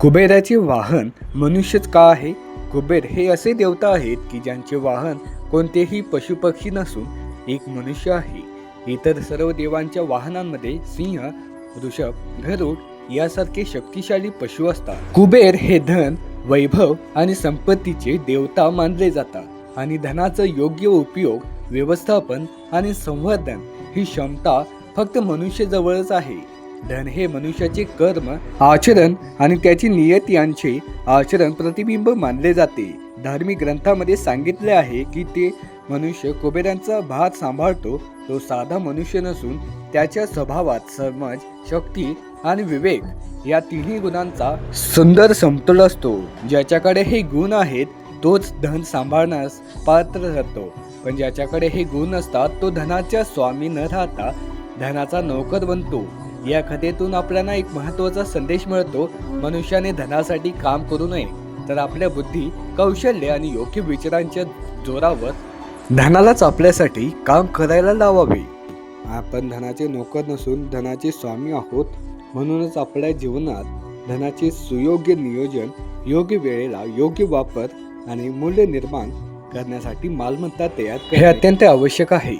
कुबेराचे वाहन मनुष्यच का आहे? कुबेर हे असे देवता आहेत की ज्यांचे वाहन कोणतेही पशुपक्षी नसून एक मनुष्य आहे. इतर सर्व देवांच्या वाहनांमध्ये सिंह, वृषभ, गरुड यासारखे शक्तिशाली पशु असतात. कुबेर हे धन, वैभव आणि संपत्तीचे देवता मानले जातात आणि धनाचा योग्य उपयोग, व्यवस्थापन आणि संवर्धन ही क्षमता फक्त मनुष्याजवळच आहे. धन हे मनुष्याचे कर्म, आचरण आणि त्याची नियत यांचे आचरण प्रतिबिंब मानले जाते. धार्मिक ग्रंथामध्ये सांगितले आहे की ते मनुष्य कुबेरांचा भार सांभाळतो. तो साधा मनुष्य नसून त्याच्या स्वभावात समज, शक्ती आणि विवेक या तिन्ही गुणांचा सुंदर समतोल असतो. ज्याच्याकडे हे गुण आहेत तोच धन सांभाळण्यास पात्र ठरतो, पण ज्याच्याकडे हे गुण नसतात तो धनाच्या स्वामी न राहता धनाचा नोकर बनतो. या कथेतून आपल्याला एक महत्त्वाचा संदेश मिळतो. मनुष्याने धनासाठी काम करू नये, तर आपल्या बुद्धी, कौशल्य आणि योग्य विचारांच्या जोरावर धनालाच आपल्यासाठी काम करायला लावावे. आपण धनाचे नोकर नसून धनाचे स्वामी आहोत. म्हणूनच आपल्या जीवनात धनाचे सुयोग्य नियोजन, योग्य वेळेला योग्य वापर आणि मूल्य निर्माण करण्यासाठी मालमत्ता तयार करणे हे अत्यंत आवश्यक आहे.